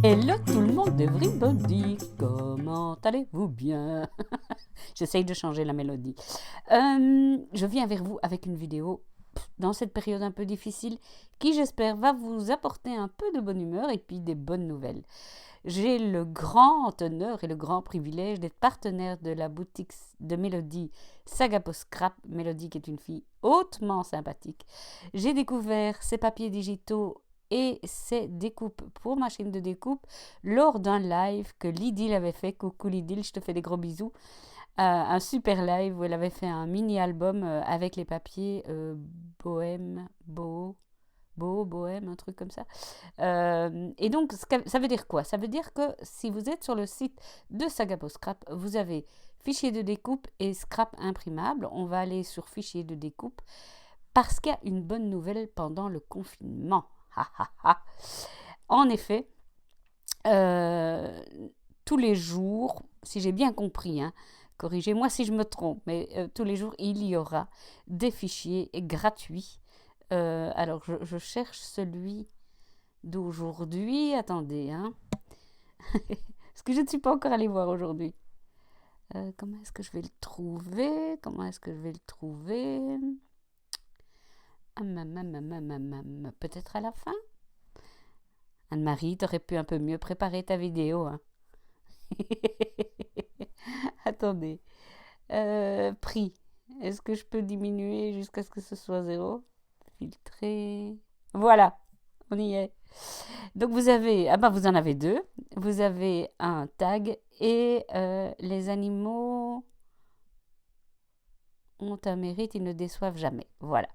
Hello tout le monde, everybody, comment allez-vous bien? J'essaye de changer la mélodie. Je viens vers vous avec une vidéo dans cette période un peu difficile qui, j'espère, va vous apporter un peu de bonne humeur et puis des bonnes nouvelles. J'ai le grand honneur et le grand privilège d'être partenaire de la boutique de Mélodie Sagapo Scrap. Mélodie qui est une fille hautement sympathique. J'ai découvert ses papiers digitaux et ses découpes pour machine de découpe lors d'un live que Lydie avait fait. Coucou Lydie, je te fais des gros bisous. Un super live où elle avait fait un mini-album avec les papiers bohème, bohème, un truc comme ça. Et donc, ça veut dire quoi? Ça veut dire que si vous êtes sur le site de Sagapo Scrap, vous avez fichier de découpe et scrap imprimable. On va aller sur fichier de découpe parce qu'il y a une bonne nouvelle pendant le confinement. En effet, tous les jours, si j'ai bien compris, hein, corrigez-moi si je me trompe, mais tous les jours, il y aura des fichiers gratuits. Alors, je cherche celui d'aujourd'hui. Attendez, hein. Parce que je ne suis pas encore allée voir aujourd'hui. Comment est-ce que je vais le trouver? Peut-être à la fin? Anne-Marie, t'aurais pu un peu mieux préparer ta vidéo, hein. Attendez. Prix. Est-ce que je peux diminuer jusqu'à ce que ce soit 0? Filtrer. Voilà, on y est. Donc vous avez, vous en avez 2. Vous avez un tag et les animaux ont un mérite, ils ne déçoivent jamais. Voilà.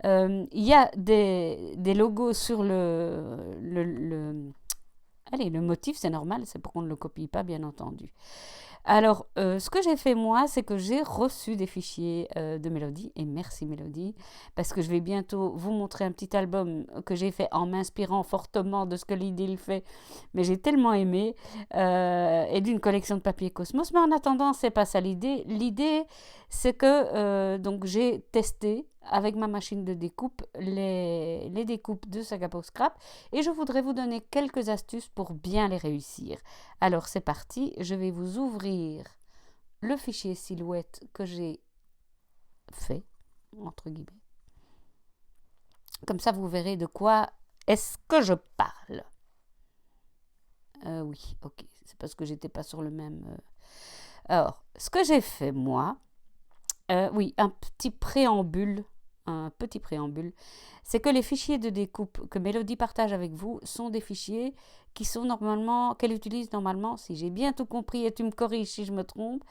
Il y a des logos sur Allez, le motif, c'est normal, c'est pour qu'on ne le copie pas, bien entendu. Alors, ce que j'ai fait moi, c'est que j'ai reçu des fichiers de Mélodie, et merci Mélodie, parce que je vais bientôt vous montrer un petit album que j'ai fait en m'inspirant fortement de ce que Lydie fait, mais j'ai tellement aimé, et d'une collection de papier Cosmos. Mais en attendant, c'est pas ça l'idée. L'idée, c'est que donc j'ai testé avec ma machine de découpe les découpes de Sagapo Scrap, et je voudrais vous donner quelques astuces pour bien les réussir. Alors c'est parti, je vais vous ouvrir le fichier silhouette que j'ai fait, entre guillemets. Comme ça, vous verrez de quoi est-ce que je parle. Oui, ok, c'est parce que j'étais pas sur le même... Alors, ce que j'ai fait, moi, oui, un petit préambule, c'est que les fichiers de découpe que Mélodie partage avec vous sont des fichiers qui sont normalement, qu'elle utilise normalement, si j'ai bien tout compris et tu me corriges si je me trompe,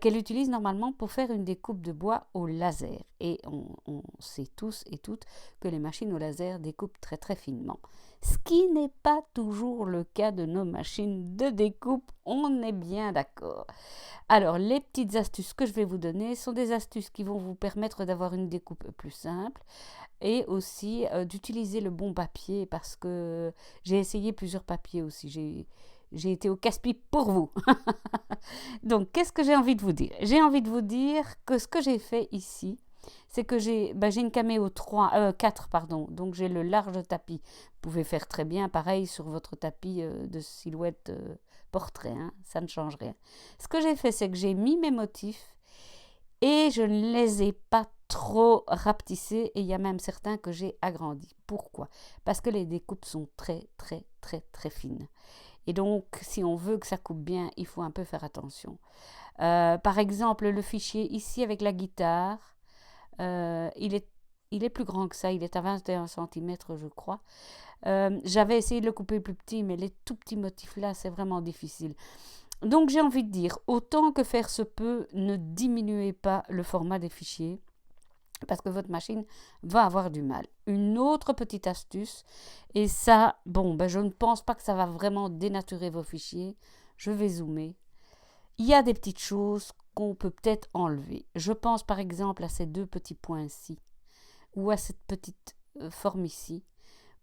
qu'elle utilise normalement pour faire une découpe de bois au laser. Et on sait tous et toutes que les machines au laser découpent très très finement. Ce qui n'est pas toujours le cas de nos machines de découpe, on est bien d'accord. Alors, les petites astuces que je vais vous donner sont des astuces qui vont vous permettre d'avoir une découpe plus simple et aussi d'utiliser le bon papier parce que j'ai essayé plusieurs papiers aussi. J'ai été au casse-pipe pour vous. Donc, qu'est-ce que j'ai envie de vous dire? J'ai envie de vous dire que ce que j'ai fait ici, c'est que j'ai une Cameo 4, pardon. Donc, j'ai le large tapis. Vous pouvez faire très bien pareil sur votre tapis de silhouette portrait. Hein, ça ne change rien. Ce que j'ai fait, c'est que j'ai mis mes motifs et je ne les ai pas trop rapetissés et il y a même certains que j'ai agrandis. Pourquoi? Parce que les découpes sont très, très, très, très fines. Et donc, si on veut que ça coupe bien, il faut un peu faire attention. Par exemple, le fichier ici avec la guitare, il est plus grand que ça, il est à 21 cm, je crois. J'avais essayé de le couper plus petit, mais les tout petits motifs là, c'est vraiment difficile. Donc, j'ai envie de dire, autant que faire se peut, ne diminuez pas le format des fichiers parce que votre machine va avoir du mal. Une autre petite astuce, et ça, je ne pense pas que ça va vraiment dénaturer vos fichiers. Je vais zoomer. Il y a des petites choses qu'on peut peut-être enlever. Je pense par exemple à ces 2 petits points-ci, ou à cette petite forme ici,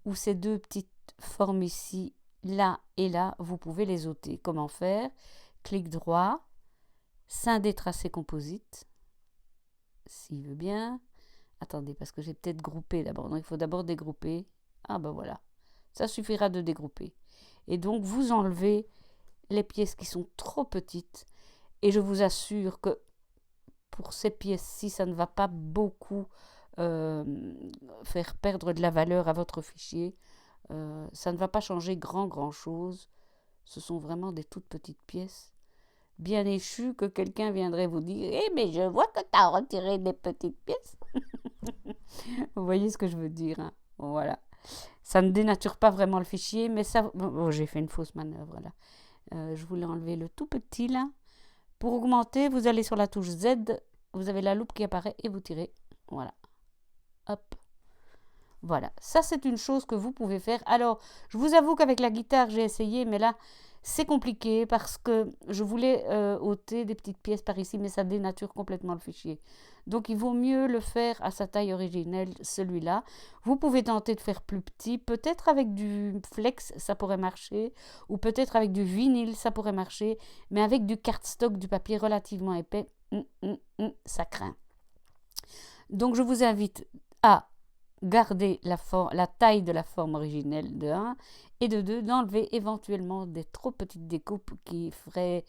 ou ces 2 petites formes ici, là et là, vous pouvez les ôter. Comment faire? Clic droit, scinder tracé composite, s'il veut bien. Attendez, parce que j'ai peut-être groupé d'abord. Donc, il faut d'abord dégrouper. Ah voilà. Ça suffira de dégrouper. Et donc, vous enlevez les pièces qui sont trop petites. Et je vous assure que pour ces pièces-ci, ça ne va pas beaucoup euh, faire perdre de la valeur à votre fichier. Ça ne va pas changer grand chose. Ce sont vraiment des toutes petites pièces. Bien échues que quelqu'un viendrait vous dire « Eh, mais je vois que tu as retiré des petites pièces. » Vous voyez ce que je veux dire, hein? Voilà. Ça ne dénature pas vraiment le fichier, mais ça... Bon, j'ai fait une fausse manœuvre, là. Je voulais enlever le tout petit, là. Pour augmenter, vous allez sur la touche Z, vous avez la loupe qui apparaît et vous tirez. Voilà. Hop. Voilà. Ça, c'est une chose que vous pouvez faire. Alors, je vous avoue qu'avec la guitare, j'ai essayé, mais là, c'est compliqué parce que je voulais ôter des petites pièces par ici, mais ça dénature complètement le fichier. Donc, il vaut mieux le faire à sa taille originelle, celui-là. Vous pouvez tenter de faire plus petit. Peut-être avec du flex, ça pourrait marcher. Ou peut-être avec du vinyle, ça pourrait marcher. Mais avec du cardstock, du papier relativement épais, ça craint. Donc, je vous invite à garder la taille de la forme originelle de 1 et de 2, d'enlever éventuellement des trop petites découpes qui feraient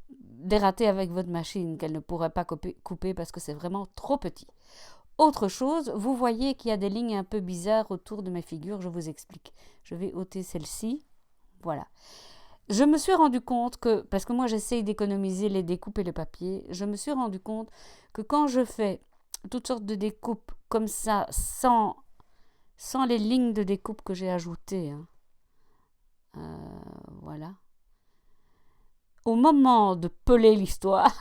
des ratés avec votre machine qu'elle ne pourrait pas couper parce que c'est vraiment trop petit. Autre chose, vous voyez qu'il y a des lignes un peu bizarres autour de mes figures, je vous explique. Je vais ôter celle-ci, voilà. Je me suis rendu compte que, parce que moi j'essaye d'économiser les découpes et le papier, je me suis rendu compte que quand je fais toutes sortes de découpes comme ça, sans les lignes de découpe que j'ai ajoutées, hein, voilà. Au moment de peler l'histoire,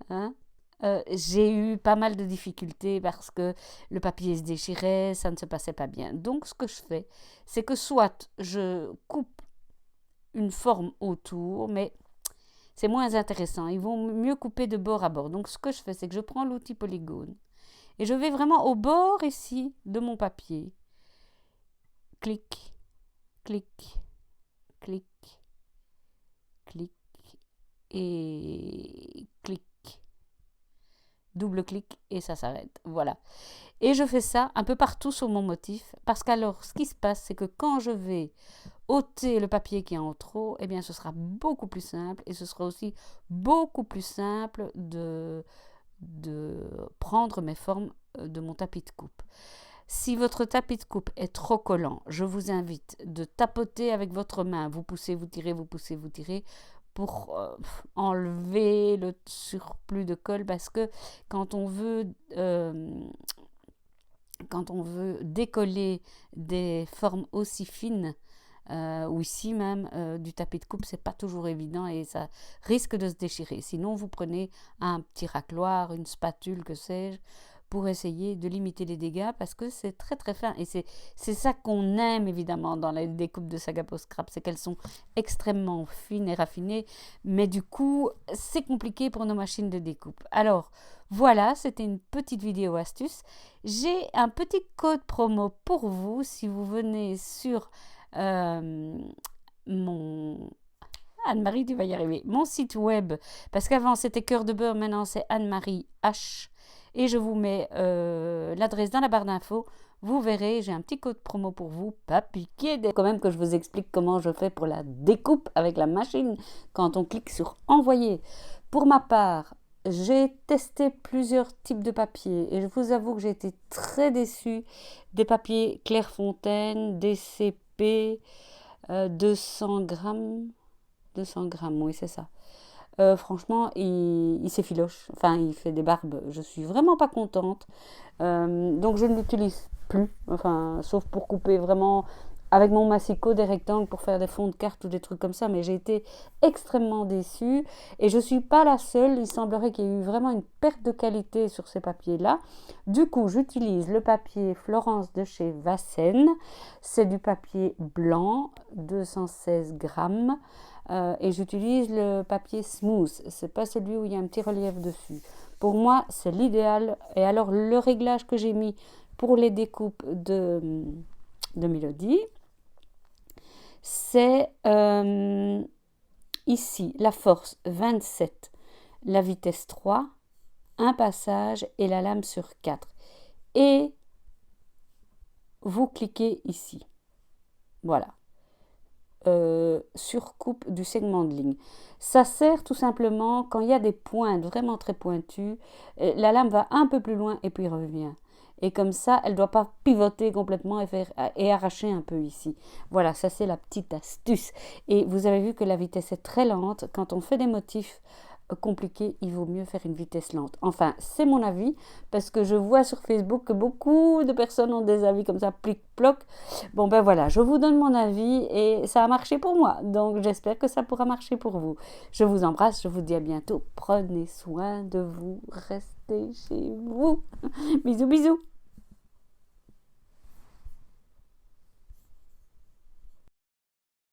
hein, j'ai eu pas mal de difficultés parce que le papier se déchirait, ça ne se passait pas bien. Donc ce que je fais, c'est que soit je coupe une forme autour, mais c'est moins intéressant. Ils vont mieux couper de bord à bord. Donc ce que je fais, c'est que je prends l'outil polygone et je vais vraiment au bord ici de mon papier. Clic, clic, clic, clic et clic. Double clic et ça s'arrête. Voilà. Et je fais ça un peu partout sur mon motif parce qu'alors ce qui se passe, c'est que quand je vais ôter le papier qui est en trop, eh bien ce sera beaucoup plus simple et ce sera aussi beaucoup plus simple de prendre mes formes de mon tapis de coupe. Si votre tapis de coupe est trop collant, je vous invite de tapoter avec votre main. Vous poussez, vous tirez, vous poussez, vous tirez pour enlever le surplus de colle parce que quand on veut décoller des formes aussi fines, ou ici même du tapis de coupe, c'est pas toujours évident et ça risque de se déchirer. Sinon, vous prenez un petit racloir, une spatule, que sais-je, pour essayer de limiter les dégâts parce que c'est très très fin et c'est ça qu'on aime évidemment dans les découpes de Sagapo Scrap, c'est qu'elles sont extrêmement fines et raffinées, mais du coup c'est compliqué pour nos machines de découpe. Alors voilà, c'était une petite vidéo astuce. J'ai un petit code promo pour vous si vous venez sur mon... Anne-Marie, tu vas y arriver. Mon site web, parce qu'avant c'était Cœur de Beurre, maintenant c'est Anne-Marie H. Et je vous mets l'adresse dans la barre d'infos. Vous verrez, j'ai un petit code promo pour vous. Pas piqué. Quand même que je vous explique comment je fais pour la découpe avec la machine quand on clique sur envoyer. Pour ma part, j'ai testé plusieurs types de papiers et je vous avoue que j'ai été très déçue des papiers Clairefontaine, DCP, 200 grammes. 200 grammes, oui, c'est ça. Franchement, il s'effiloche. Enfin, il fait des barbes. Je suis vraiment pas contente. Donc, je ne l'utilise plus. Enfin, sauf pour couper vraiment avec mon massicot des rectangles pour faire des fonds de cartes ou des trucs comme ça. Mais j'ai été extrêmement déçue. Et je ne suis pas la seule. Il semblerait qu'il y ait eu vraiment une perte de qualité sur ces papiers-là. Du coup, j'utilise le papier Florence de chez Vassen. C'est du papier blanc, 216 grammes. Et j'utilise le papier smooth, c'est pas celui où il y a un petit relief dessus. Pour moi, c'est l'idéal. Et alors, le réglage que j'ai mis pour les découpes de Mélodie, c'est ici la force 27, la vitesse 3, un passage et la lame sur 4. Et vous cliquez ici. Voilà. surcoupe du segment de ligne. Ça sert tout simplement quand il y a des pointes vraiment très pointues, la lame va un peu plus loin et puis revient. Et comme ça, elle ne doit pas pivoter complètement et arracher un peu ici. Voilà, ça c'est la petite astuce. Et vous avez vu que la vitesse est très lente. Quand on fait des motifs compliqués, il vaut mieux faire une vitesse lente. Enfin, c'est mon avis, parce que je vois sur Facebook que beaucoup de personnes ont des avis comme ça, plic-ploc. Bon ben voilà, je vous donne mon avis et ça a marché pour moi. Donc j'espère que ça pourra marcher pour vous. Je vous embrasse, je vous dis à bientôt. Prenez soin de vous, restez chez vous. Bisous, bisous.